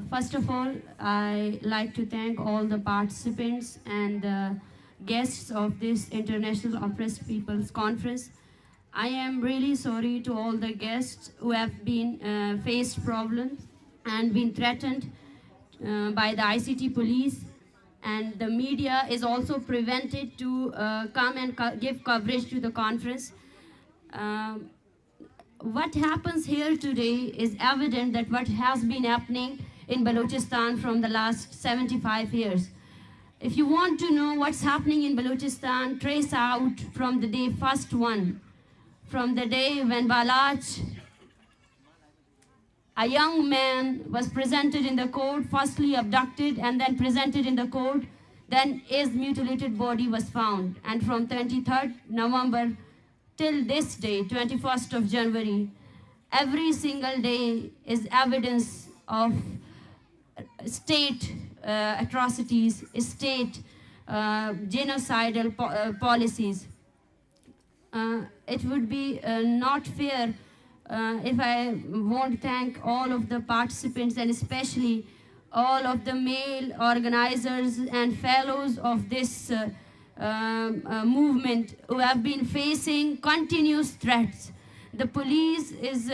First of all, I like to thank all the participants and the guests of this International Oppressed Peoples Conference. I am really sorry to all the guests who have been faced problems and been threatened by the ICT police, and the media is also prevented to come and give coverage to the conference. Um, what happens here today is evident that what has been happening in Balochistan from the last 75 years. If you want to know what's happening in Balochistan, trace out from the day first one, from the day when Baloch, a young man, was presented in the court, firstly abducted and then presented in the court, then his mutilated body was found. And from 23rd November till this day, 21st of January, every single day is evidence of state atrocities, state genocidal policies. It would be not fair if I won't thank all of the participants and especially all of the male organizers and fellows of this movement who have been facing continuous threats. The police is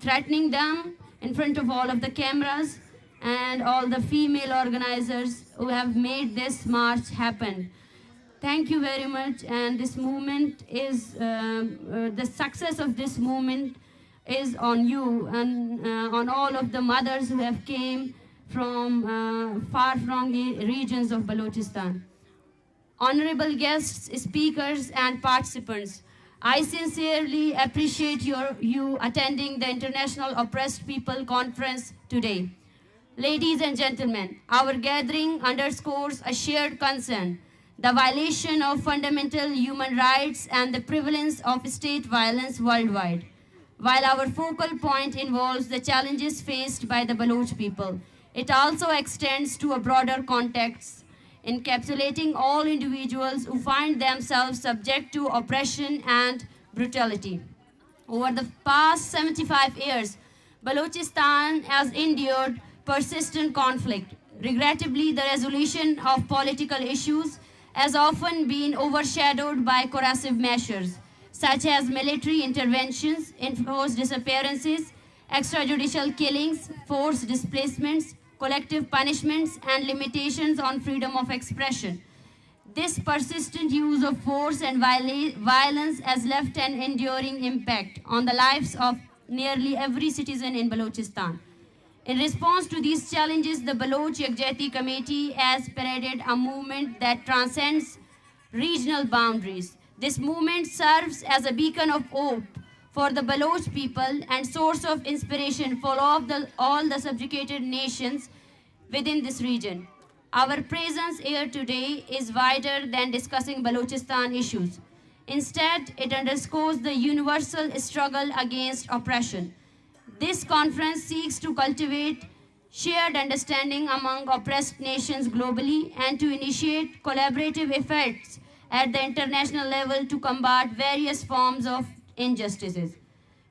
threatening them in front of all of the cameras and all the female organizers who have made this march happen. Thank you very much, and this movement is, the success of this movement is on you and on all of the mothers who have came from far-flung regions of Balochistan. Honorable guests, speakers, and participants, I sincerely appreciate you attending the International Oppressed People Conference today. Ladies and gentlemen, our gathering underscores a shared concern, the violation of fundamental human rights and the prevalence of state violence worldwide. While our focal point involves the challenges faced by the Baloch people, it also extends to a broader context, encapsulating all individuals who find themselves subject to oppression and brutality. Over the past 75 years, Balochistan has endured persistent conflict. Regrettably, the resolution of political issues has often been overshadowed by coercive measures, such as military interventions, enforced disappearances, extrajudicial killings, forced displacements, collective punishments, and limitations on freedom of expression. This persistent use of force and violence has left an enduring impact on the lives of nearly every citizen in Balochistan. In response to these challenges, the Baloch Yakjahati Committee has paraded a movement that transcends regional boundaries. This movement serves as a beacon of hope for the Baloch people and source of inspiration for all the subjugated nations within this region. Our presence here today is wider than discussing Balochistan issues. Instead, it underscores the universal struggle against oppression. This conference seeks to cultivate shared understanding among oppressed nations globally and to initiate collaborative efforts at the international level to combat various forms of injustices.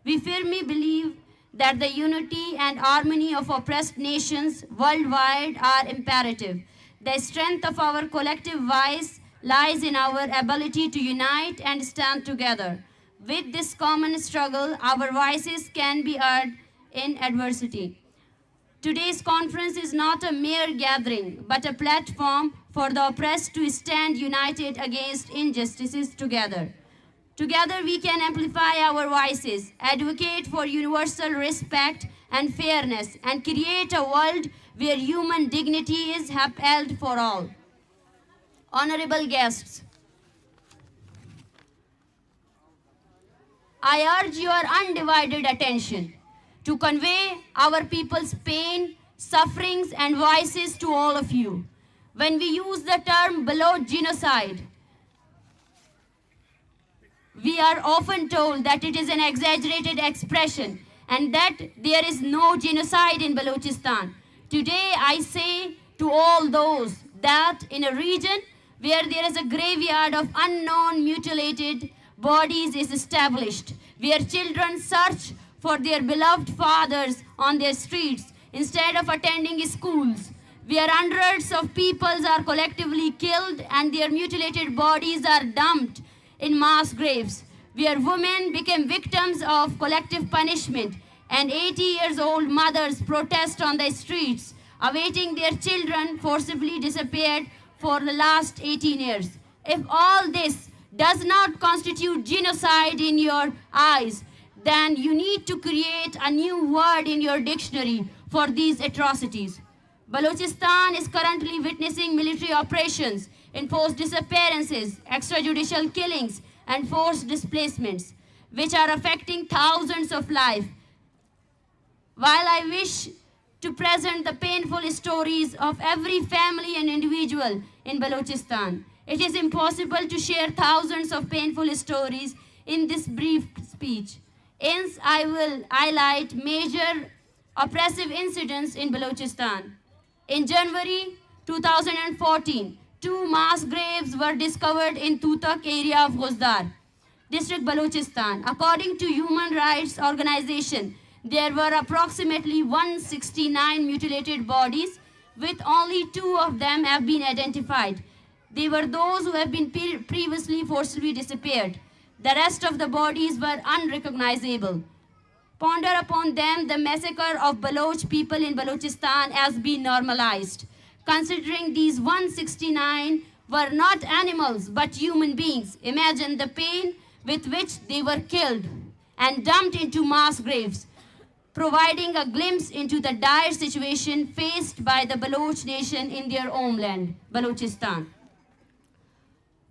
We firmly believe that the unity and harmony of oppressed nations worldwide are imperative. The strength of our collective voice lies in our ability to unite and stand together. With this common struggle, our voices can be heard in adversity. Today's conference is not a mere gathering, but a platform for the oppressed to stand united against injustices together. Together we can amplify our voices, advocate for universal respect and fairness, and create a world where human dignity is upheld for all. Honorable guests, I urge your undivided attention to convey our people's pain, sufferings, and voices to all of you. When we use the term Baloch genocide, we are often told that it is an exaggerated expression and that there is no genocide in Balochistan. Today I say to all those that in a region where there is a graveyard of unknown mutilated bodies is established, where children search for their beloved fathers on their streets, instead of attending schools, where hundreds of people are collectively killed and their mutilated bodies are dumped in mass graves, where women became victims of collective punishment and 80-year-old mothers protest on the streets, awaiting their children forcibly disappeared for the last 18 years. If all this does not constitute genocide in your eyes, then you need to create a new word in your dictionary for these atrocities. Balochistan is currently witnessing military operations, enforced disappearances, extrajudicial killings, and forced displacements, which are affecting thousands of lives. While I wish to present the painful stories of every family and individual in Balochistan, it is impossible to share thousands of painful stories in this brief speech. Hence, I will highlight major oppressive incidents in Balochistan. In January 2014, 2 mass graves were discovered in Tutak area of Ghuzdar, district Balochistan. According to human rights organization, there were approximately 169 mutilated bodies, with only 2 of them have been identified. They were those who have been previously forcibly disappeared. The rest of the bodies were unrecognizable. Ponder upon them, the massacre of Baloch people in Balochistan has been normalized, considering these 169 were not animals but human beings. Imagine the pain with which they were killed and dumped into mass graves, providing a glimpse into the dire situation faced by the Baloch nation in their homeland, Balochistan.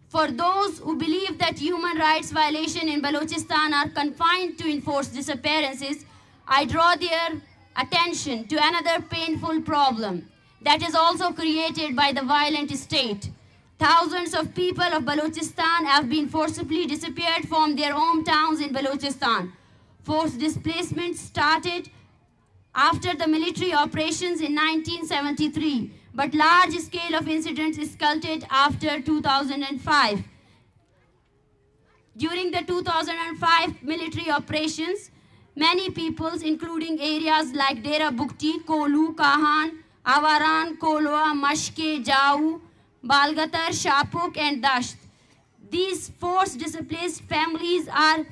For those who believe that human rights violations in Balochistan are confined to enforced disappearances, I draw their attention to another painful problem that is also created by the violent state. Thousands of people of Balochistan have been forcibly disappeared from their hometowns in Balochistan. Forced displacement started after the military operations in 1973, but large scale of incidents escalated after 2005. During the 2005 military operations, many peoples, including areas like Dera Bukti, Kolu, Kahan, Avaran, Kolwa, Mashke, Jau, Balgatar, Shapuk, and Dasht. These forced displaced families are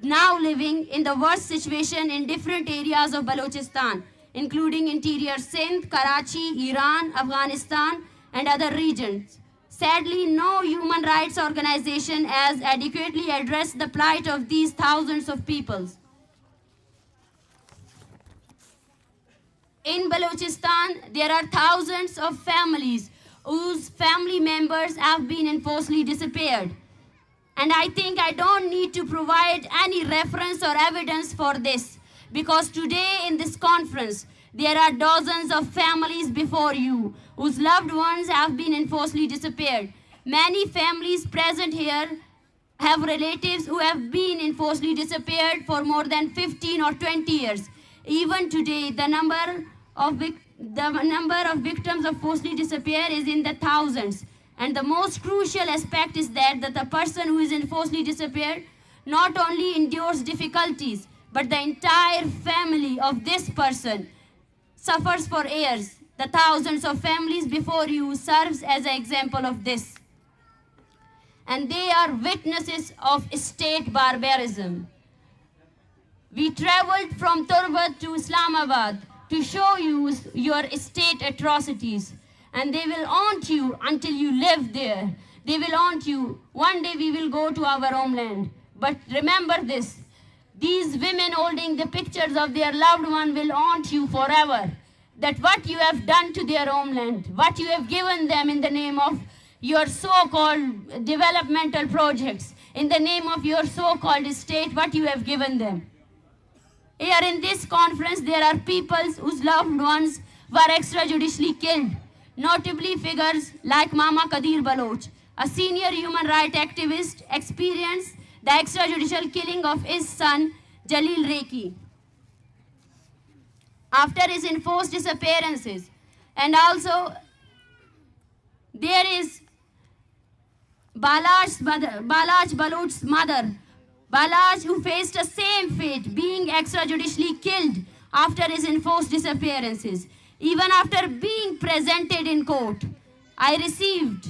now living in the worst situation in different areas of Balochistan, including interior Sindh, Karachi, Iran, Afghanistan, and other regions. Sadly, no human rights organization has adequately addressed the plight of these thousands of peoples. In Balochistan, there are thousands of families whose family members have been enforcedly disappeared. And I think I don't need to provide any reference or evidence for this, because today in this conference, there are dozens of families before you whose loved ones have been enforcedly disappeared. Many families present here have relatives who have been enforcedly disappeared for more than 15 or 20 years. Even today, the number of victims of forcibly disappear is in the thousands. And the most crucial aspect is that the person who is enforcedly disappeared not only endures difficulties, but the entire family of this person suffers for years. The thousands of families before you serves as an example of this. And they are witnesses of state barbarism. We traveled from Turbat to Islamabad to show you your state atrocities. And they will haunt you until you live there. They will haunt you. One day we will go to our homeland. But remember this, these women holding the pictures of their loved one will haunt you forever. That what you have done to their homeland, what you have given them in the name of your so-called developmental projects, in the name of your so-called state, what you have given them. Here in this conference, there are people whose loved ones were extrajudicially killed. Notably, figures like Mama Kadir Baloch, a senior human rights activist, experienced the extrajudicial killing of his son, Jalil Reiki, after his enforced disappearances. And also, there is Balach Baloch's mother, Balach, who faced the same fate, being extrajudicially killed after his enforced disappearances. Even after being presented in court, I received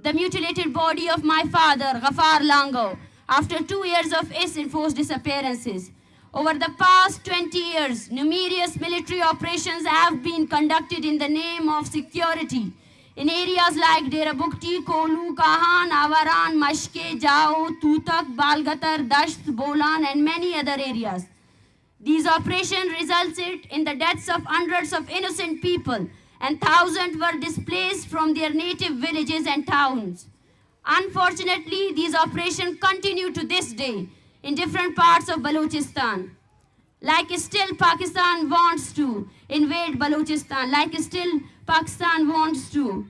the mutilated body of my father, Ghaffar Langove, after 2 years of his enforced disappearances. Over the past 20 years, numerous military operations have been conducted in the name of security in areas like Dera Bukti, Kolu, Kahan, Avaran, Mashke, Jao, Tutak, Balgatar, Dasht, Bolan, and many other areas. These operations resulted in the deaths of hundreds of innocent people, and thousands were displaced from their native villages and towns. Unfortunately, these operations continue to this day in different parts of Balochistan. Like still Pakistan wants to invade Balochistan, like still Pakistan wants to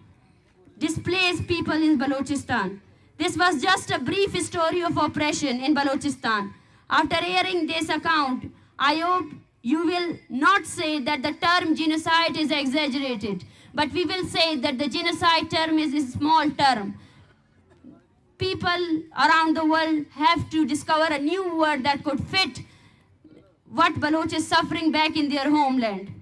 displace people in Balochistan. This was just a brief story of oppression in Balochistan. After hearing this account, I hope you will not say that the term genocide is exaggerated, but we will say that the genocide term is a small term. People around the world have to discover a new word that could fit what Baloch is suffering back in their homeland.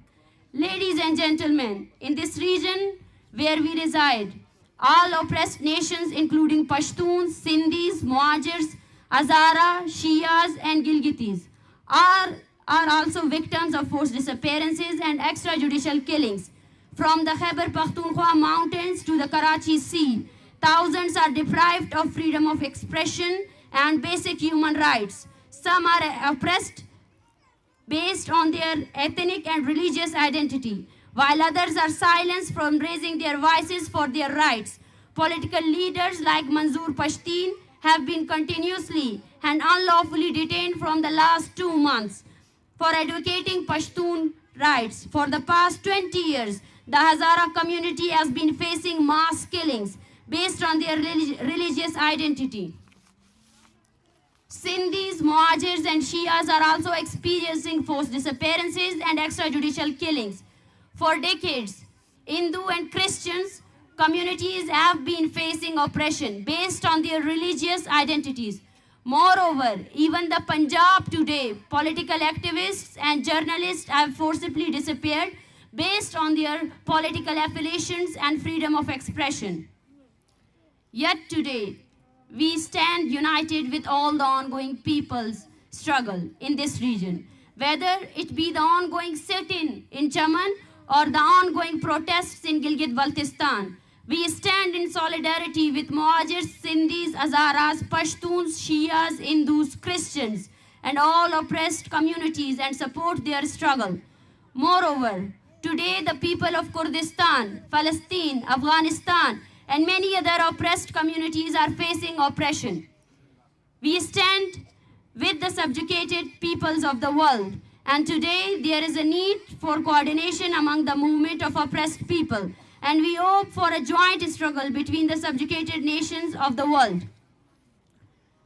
Ladies and gentlemen, in this region where we reside, all oppressed nations including Pashtuns, Sindhis, Muajirs, Hazara, Shias and Gilgitis are also victims of forced disappearances and extrajudicial killings. From the Khyber Pakhtunkhwa mountains to the Karachi Sea, thousands are deprived of freedom of expression and basic human rights. Some are oppressed based on their ethnic and religious identity, while others are silenced from raising their voices for their rights. Political leaders like Manzoor Pashtun have been continuously and unlawfully detained from the last 2 months for advocating Pashtun rights. For the past 20 years, the Hazara community has been facing mass killings based on their religious identity. Sindhis, Muajirs and Shias are also experiencing forced disappearances and extrajudicial killings. For decades, Hindu and Christians communities have been facing oppression based on their religious identities. Moreover, even the Punjab today, political activists and journalists have forcibly disappeared based on their political affiliations and freedom of expression. Yet today, we stand united with all the ongoing people's struggle in this region, whether it be the ongoing sit-in in Chaman or the ongoing protests in Gilgit-Baltistan. We stand in solidarity with Muajirs, Sindhis, Hazaras, Pashtuns, Shias, Hindus, Christians, and all oppressed communities and support their struggle. Moreover, today the people of Kurdistan, Palestine, Afghanistan, and many other oppressed communities are facing oppression. We stand with the subjugated peoples of the world, and today there is a need for coordination among the movement of oppressed people, and we hope for a joint struggle between the subjugated nations of the world.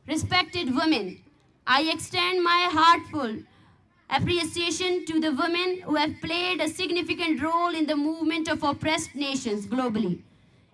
Respected women, I extend my heartfelt appreciation to the women who have played a significant role in the movement of oppressed nations globally,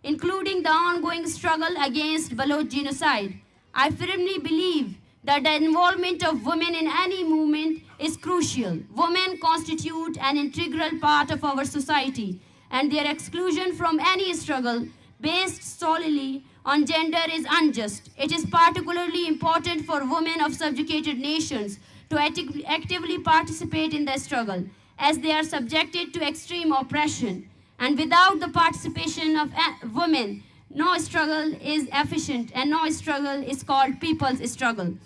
including the ongoing struggle against Baloch genocide. I firmly believe that the involvement of women in any movement is crucial. Women constitute an integral part of our society, and their exclusion from any struggle based solely on gender is unjust. It is particularly important for women of subjugated nations to actively participate in the struggle, as they are subjected to extreme oppression. And without the participation of women, no struggle is efficient and no struggle is called people's struggle.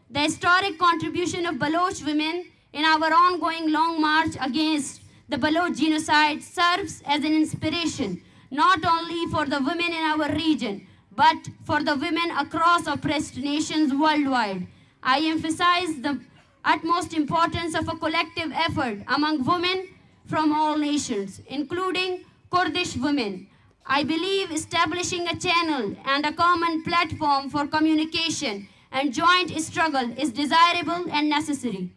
The historic contribution of Baloch women in our ongoing long march against the Baloch genocide serves as an inspiration, not only for the women in our region, but for the women across oppressed nations worldwide. I emphasize the utmost importance of a collective effort among women from all nations, including Kurdish women. I believe establishing a channel and a common platform for communication and joint struggle is desirable and necessary.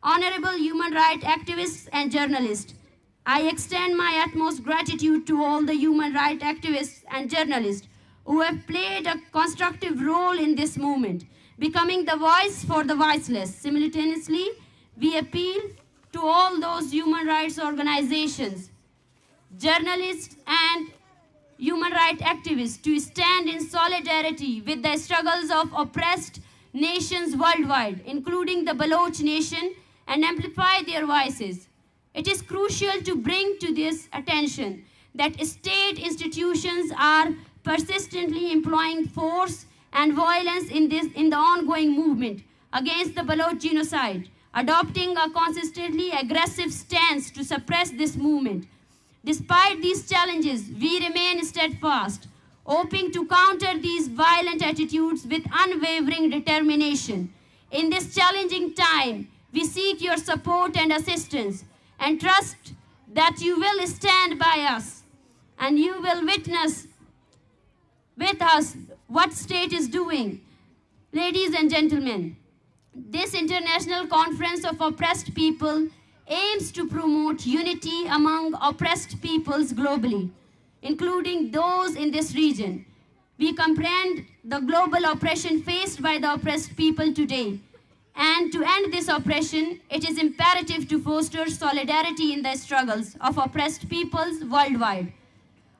Honorable human rights activists and journalists, I extend my utmost gratitude to all the human rights activists and journalists who have played a constructive role in this movement, becoming the voice for the voiceless. Simultaneously, we appeal to all those human rights organizations, journalists and human rights activists to stand in solidarity with the struggles of oppressed nations worldwide, including the Baloch nation, and amplify their voices. It is crucial to bring to this attention that state institutions are persistently employing force and violence in the ongoing movement against the Baloch genocide, adopting a consistently aggressive stance to suppress this movement. Despite these challenges, we remain steadfast, hoping to counter these violent attitudes with unwavering determination. In this challenging time, we seek your support and assistance and trust that you will stand by us and you will witness with us what state is doing. Ladies and gentlemen, this International Conference of Oppressed People aims to promote unity among oppressed peoples globally, including those in this region. We comprehend the global oppression faced by the oppressed people today. And to end this oppression, it is imperative to foster solidarity in the struggles of oppressed peoples worldwide,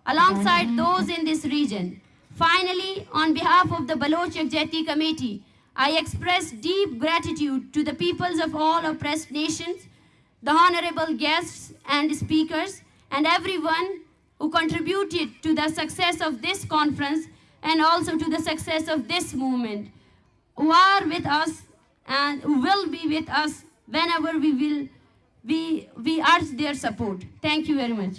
alongside those in this region. Finally, on behalf of the Baloch Yakjahti Committee, I express deep gratitude to the peoples of all oppressed nations, the honorable guests and speakers, and everyone who contributed to the success of this conference and also to the success of this movement, who are with us and who will be with us whenever we urge their support. Thank you very much.